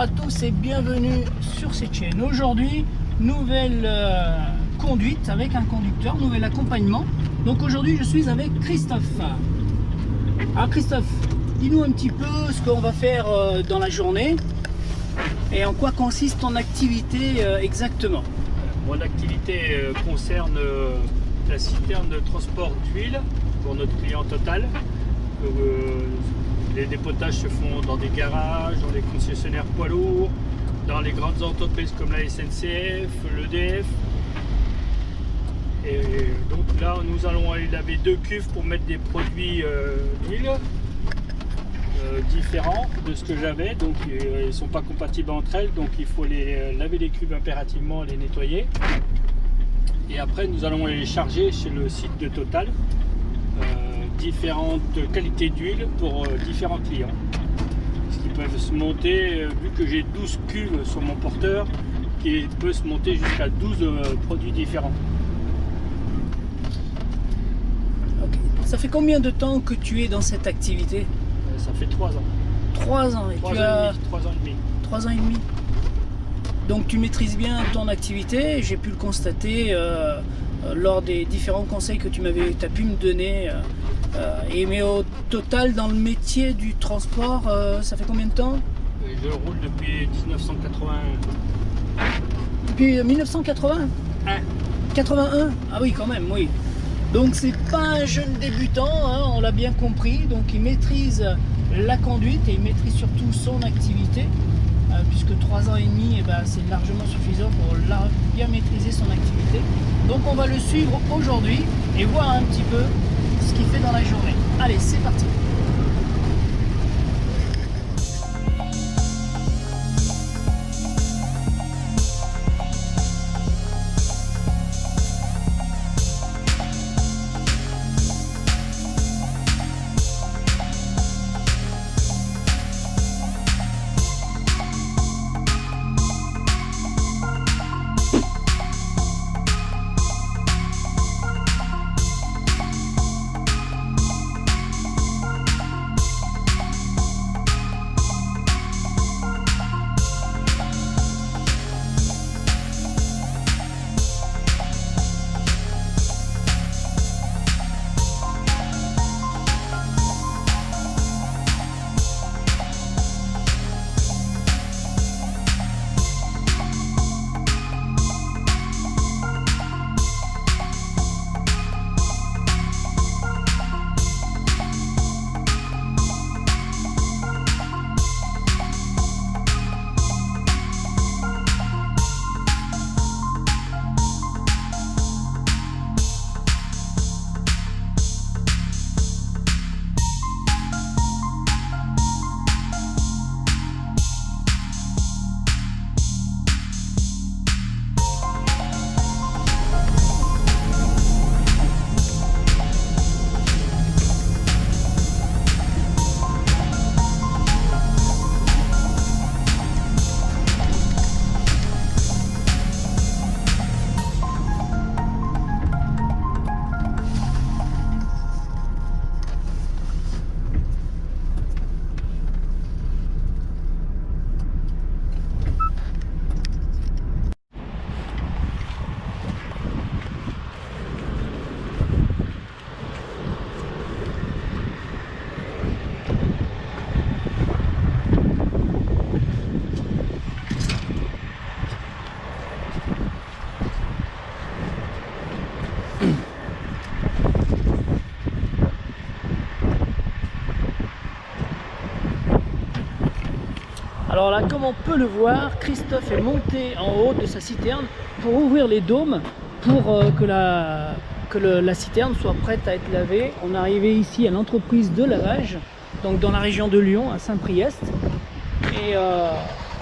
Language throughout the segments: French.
à tous et bienvenue sur cette chaîne. Aujourd'hui, nouvelle conduite avec un conducteur, nouvel accompagnement. Donc aujourd'hui, je suis avec Christophe. Alors Christophe, dis-nous un petit peu ce qu'on va faire dans la journée et en quoi consiste ton activité exactement. Mon activité concerne la citerne de transport d'huile pour notre client Total. Les dépotages se font dans des garages, dans les concessionnaires poids lourds, dans les grandes entreprises comme la SNCF, l'EDF. Et donc là, nous allons aller laver 2 cuves pour mettre des produits d'huile différents de ce que j'avais. Donc ils ne sont pas compatibles entre elles, donc il faut les laver les cuves impérativement, les nettoyer. Et après, nous allons les charger chez le site de Total. Différentes qualités d'huile pour différents clients. Ce qui peuvent se monter, vu que j'ai 12 cuves sur mon porteur, qui peut se monter jusqu'à 12 produits différents. Okay. Ça fait combien de temps que tu es dans cette activité? Ça fait 3 ans. 3 ans. Et 3 tu ans as... et demi. 3 ans et demi. 3 ans et demi. Donc tu maîtrises bien ton activité. J'ai pu le constater lors des différents conseils que tu as pu me donner. Mais au total, dans le métier du transport, ça fait combien de temps? Je roule depuis 1981. Depuis 1980? 81? Ah oui, quand même, oui. Donc c'est pas un jeune débutant, hein, on l'a bien compris. Donc il maîtrise la conduite et il maîtrise surtout son activité, puisque 3 ans et demi, eh ben, c'est largement suffisant pour bien maîtriser son activité. Donc on va le suivre aujourd'hui et voir un petit peu ce qu'il fait dans la journée. Allez, c'est parti. Alors là, comme on peut le voir, Christophe est monté en haut de sa citerne pour ouvrir les dômes pour que la citerne soit prête à être lavée. On est arrivé ici à l'entreprise de lavage, donc dans la région de Lyon, à Saint-Priest. Et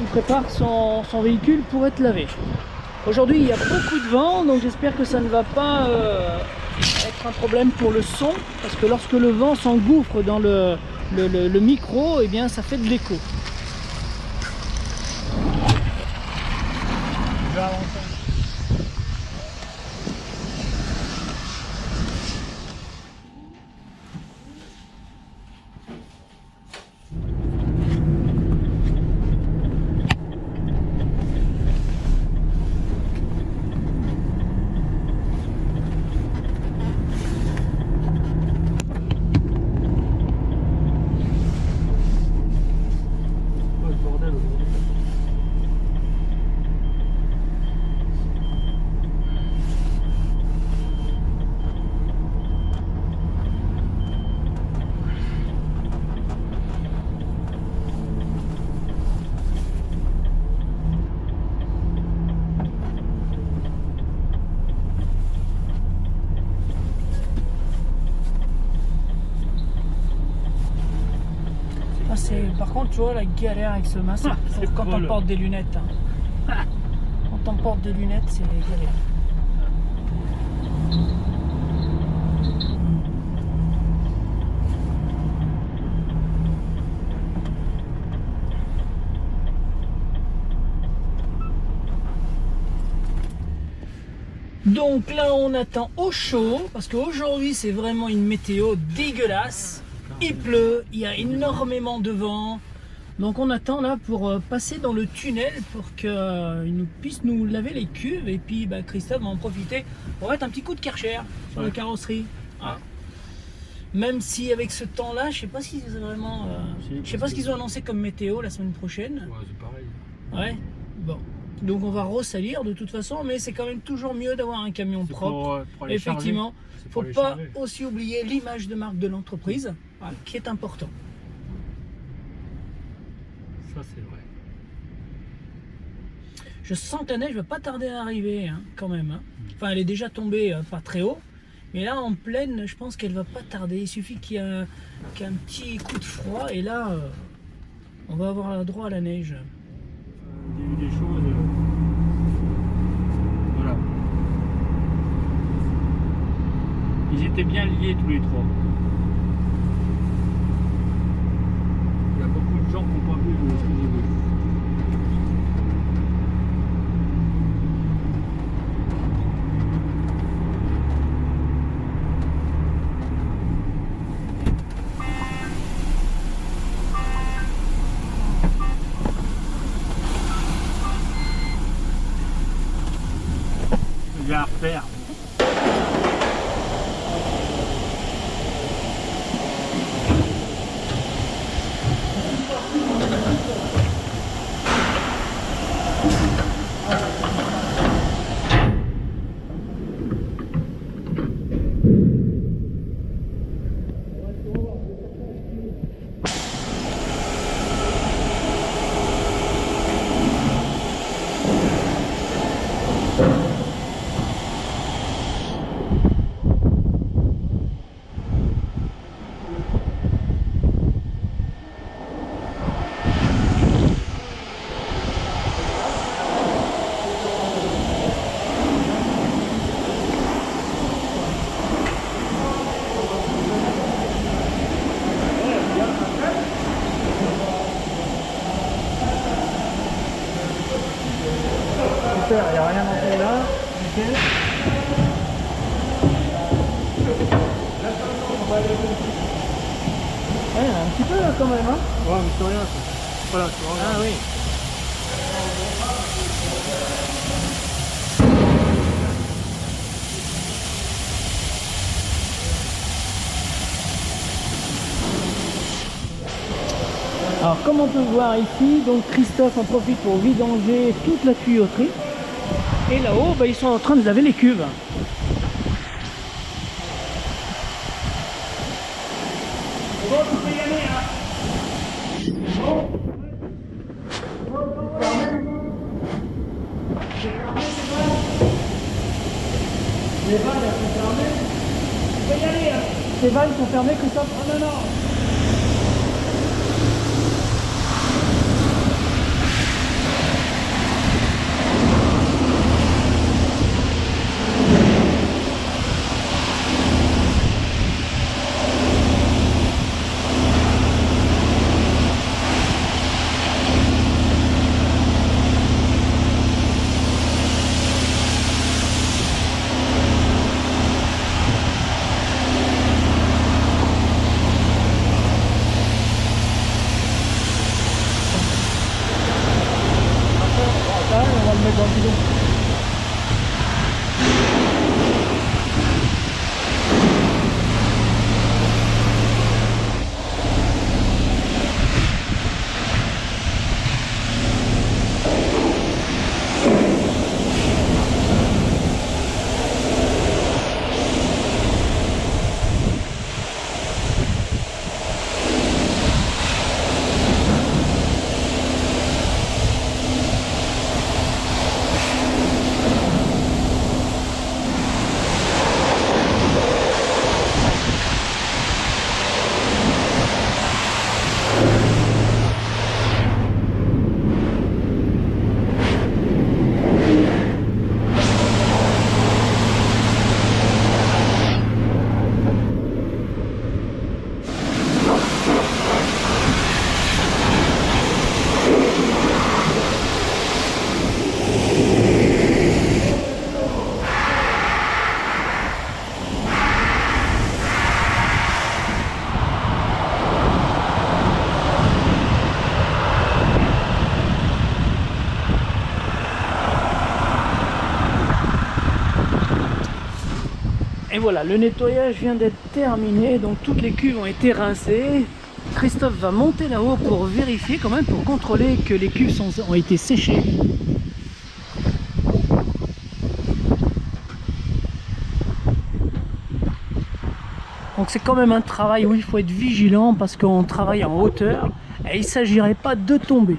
il prépare son véhicule pour être lavé. Aujourd'hui, il y a beaucoup de vent, donc j'espère que ça ne va pas être un problème pour le son, parce que lorsque le vent s'engouffre dans le micro, eh bien, ça fait de l'écho. Ah, par contre, tu vois, la galère avec ce masque, c'est quand on porte des lunettes. Hein. Quand on porte des lunettes, c'est galère. Donc là, on attend au chaud, parce qu'aujourd'hui, c'est vraiment une météo dégueulasse. Il pleut, il y a énormément de vent. Donc on attend là pour passer dans le tunnel pour qu'il puisse nous laver les cuves. Et puis Christophe va en profiter pour mettre un petit coup de Karcher sur la carrosserie. Ah. Même si avec ce temps-là, je sais pas si c'est vraiment... je sais pas ce qu'ils ont annoncé comme météo la semaine prochaine. Ouais, c'est pareil. Ouais, bon. Donc on va ressalir de toute façon, mais c'est quand même toujours mieux d'avoir un camion propre. Pour effectivement, il ne faut pas aussi oublier l'image de marque de l'entreprise, qui est important. Ça c'est vrai. Je sens que la neige va pas tarder à arriver, hein, quand même. Hein. Enfin, elle est déjà tombée pas très haut, mais là en pleine, je pense qu'elle va pas tarder. Il suffit qu'il y ait un petit coup de froid et là, on va avoir droit à la neige. Il y a eu des choses. Voilà. Ils étaient bien liés tous les trois. Il y a beaucoup de gens qui n'ont pas vu ce que j'ai vu. Il y a à refaire. Super, il n'y a rien entré là. Nickel. Un petit peu là quand même. Hein. Ouais, mais c'est rien. Voilà, c'est rien. Ah oui. Alors comme on peut voir ici, donc Christophe en profite pour vidanger toute la tuyauterie. Et là-haut, ils sont en train de laver les cuves. Bon, tu peux y aller, hein. Bon. Les vannes, elles sont fermées. Tu peux y aller, hein. Les vannes sont fermées, Christophe. Oh non, non. voilà, le nettoyage vient d'être terminé, donc toutes les cuves ont été rincées. Christophe va monter là-haut pour vérifier quand même, pour contrôler que les cuves ont été séchées. Donc c'est quand même un travail où il faut être vigilant parce qu'on travaille en hauteur et il ne s'agirait pas de tomber.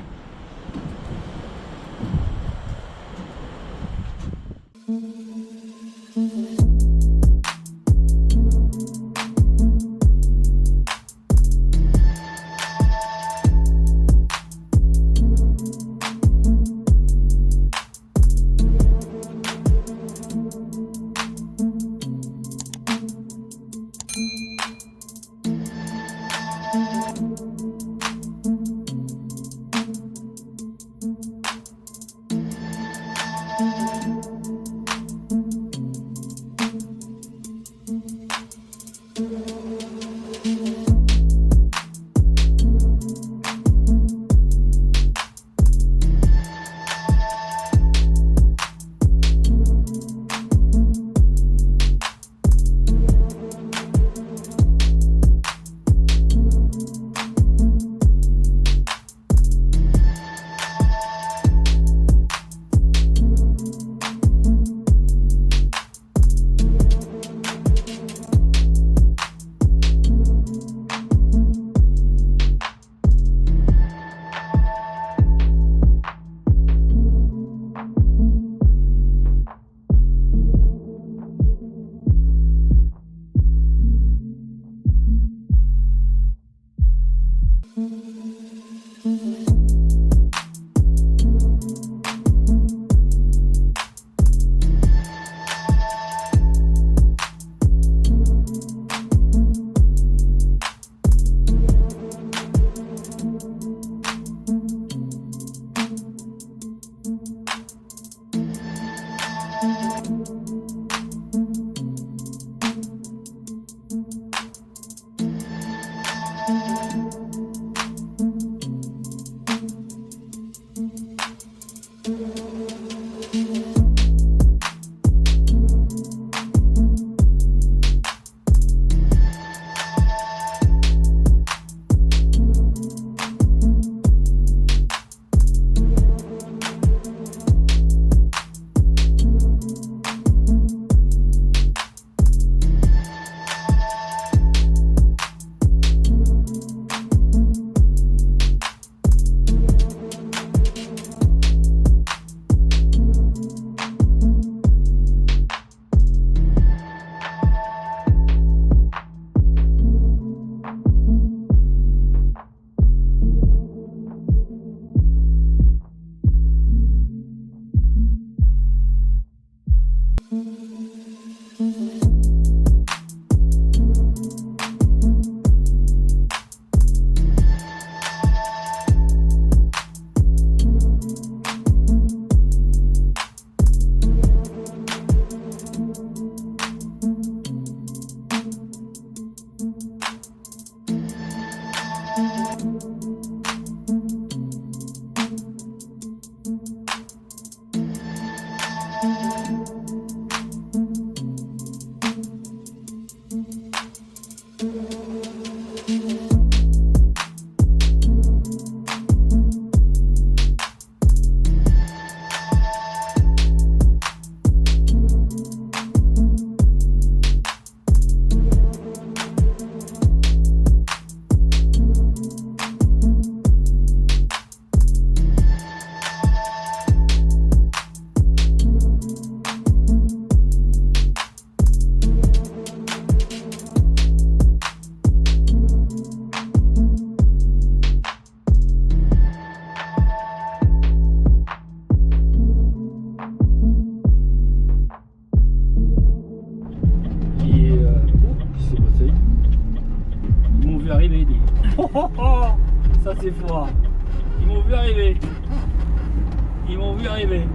Ça c'est fort. Ils m'ont vu arriver. Ils m'ont vu arriver.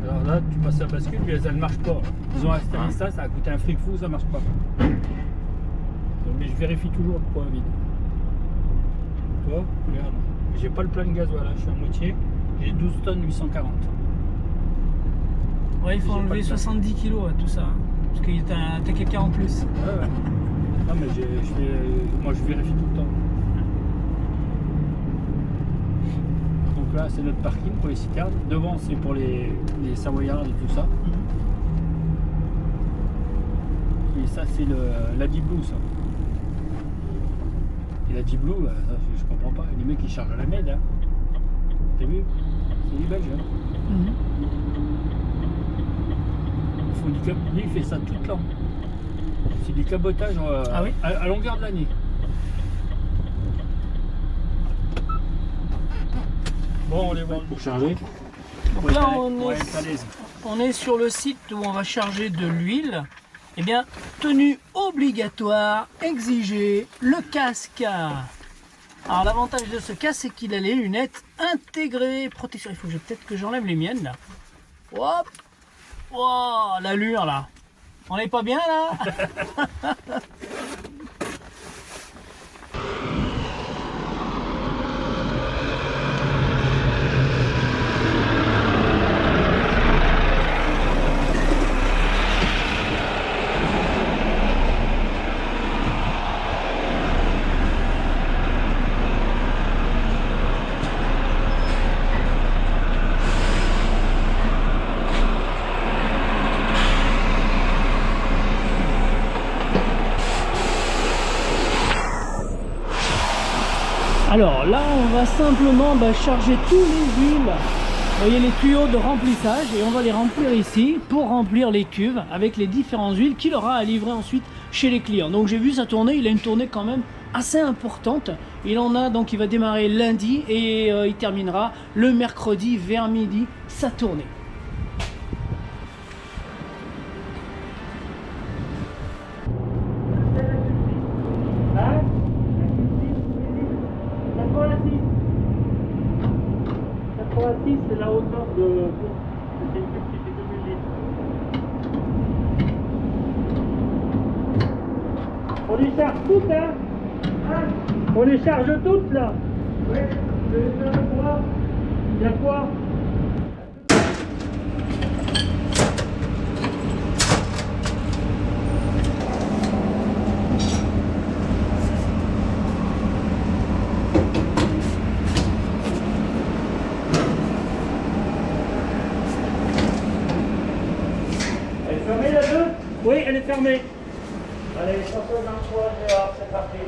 Alors là, tu passes la bascule, mais elle ne marche pas. Ils ont installé ça, ça a coûté un fric fou, ça marche pas. Donc, mais je vérifie toujours le poids vide. Toi, regarde. J'ai pas le plein de gasoil, là, je suis à moitié. J'ai 12 tonnes 840. Ouais, il faut J'ai pas enlever le plein. 70 kilos à tout ça. Hein, parce que t'as quelqu'un en plus. Ouais. Non mais moi je vérifie tout le temps. Donc là c'est notre parking pour les citernes. Devant c'est pour les savoyards et tout ça. Et ça c'est la D-Blue ça. Et la D-Blue, ça, je comprends pas. Les mecs ils chargent à la med. Hein. T'as vu? C'est des Belges. Hein. Ils font lui il fait ça tout le temps. C'est du cabotage Ah oui à longueur de l'année. Bon, on les voit pour charger. Donc là, on est sur le site où on va charger de l'huile. Eh bien, tenue obligatoire, exigée, le casque. Alors l'avantage de ce casque, c'est qu'il a les lunettes intégrées. Protection, il faut peut-être que j'enlève les miennes là. Hop. Wow, l'allure là. On n'est pas bien là. Alors là, on va simplement charger tous les huiles. Vous voyez les tuyaux de remplissage et on va les remplir ici pour remplir les cuves avec les différentes huiles qu'il aura à livrer ensuite chez les clients. Donc j'ai vu sa tournée, il a une tournée quand même assez importante. Il va démarrer lundi et il terminera le mercredi vers midi sa tournée. C'est la hauteur de cette cuve qui fait 2000 litres. On les charge toutes, hein, on les charge toutes, là. Oui, je vais faire quoi? Il y a quoi? Fermée la 2? Oui, elle est fermée. Allez, 153 dehors, c'est parti.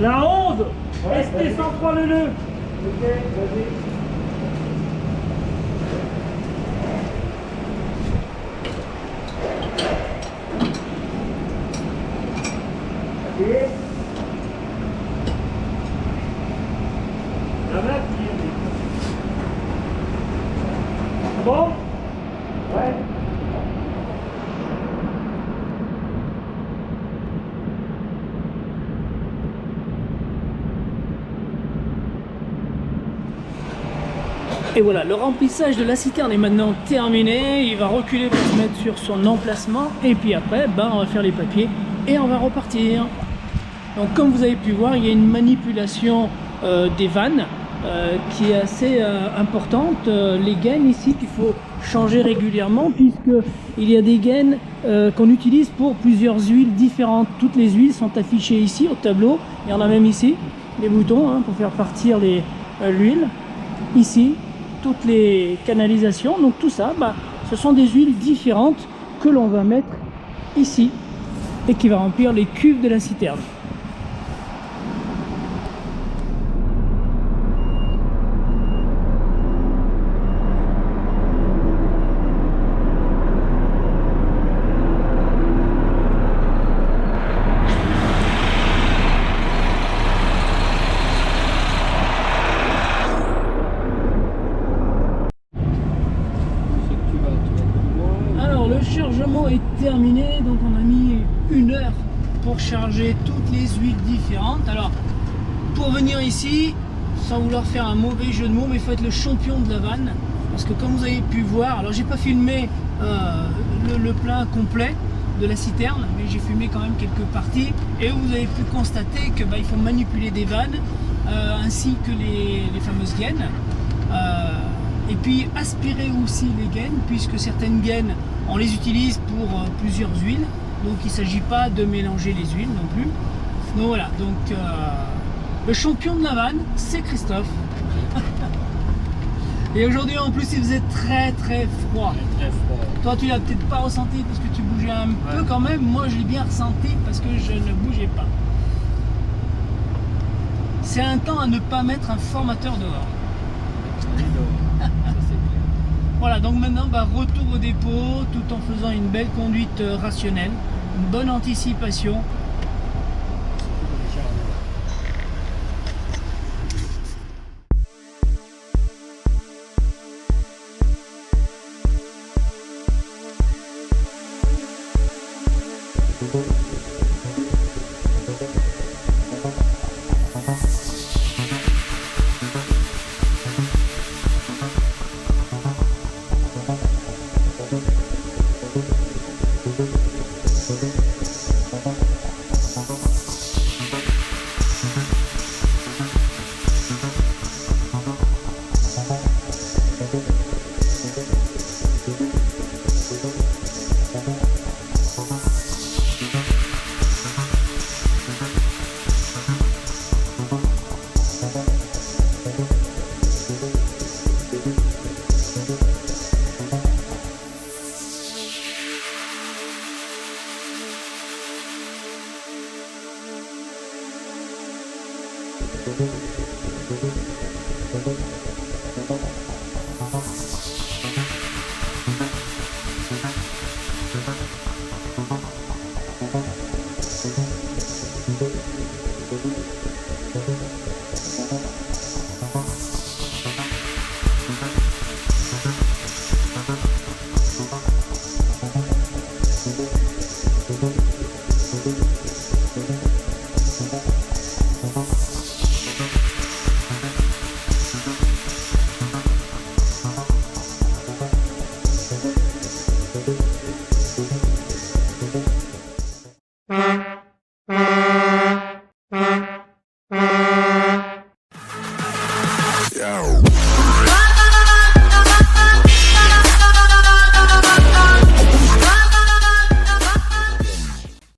La 11, ouais, ST 103 le nœud. Ok, vas-y. Appuyez. La main qui est. Bon. Et voilà, le remplissage de la citerne est maintenant terminé. Il va reculer pour se mettre sur son emplacement. Et puis après, ben, on va faire les papiers et on va repartir. Donc comme vous avez pu voir, il y a une manipulation des vannes qui est assez importante. Les gaines ici qu'il faut changer régulièrement, puisqu'il y a des gaines qu'on utilise pour plusieurs huiles différentes. Toutes les huiles sont affichées ici au tableau. Il y en a même ici, les boutons hein, pour faire partir l'huile. Ici, toutes les canalisations. Donc tout ça, bah, ce sont des huiles différentes que l'on va mettre ici et qui va remplir les cuves de la citerne. Le chargement est terminé, donc on a mis 1 heure pour charger toutes les huiles différentes. Alors pour venir ici, sans vouloir faire un mauvais jeu de mots, mais il faut être le champion de la vanne, parce que comme vous avez pu voir, alors j'ai pas filmé le plein complet de la citerne, mais j'ai filmé quand même quelques parties, et vous avez pu constater que il faut manipuler des vannes ainsi que les fameuses gaines. Et puis aspirer aussi les gaines, puisque certaines gaines on les utilise pour plusieurs huiles, donc il ne s'agit pas de mélanger les huiles non plus. Donc voilà, donc le champion de la vanne, c'est Christophe. Et aujourd'hui en plus il faisait très froid. Très froid. Toi tu l'as peut-être pas ressenti parce que tu bougeais un peu quand même, moi je l'ai bien ressenti parce que je ne bougeais pas. C'est un temps à ne pas mettre un formateur dehors. Voilà, donc maintenant retour au dépôt tout en faisant une belle conduite rationnelle, une bonne anticipation.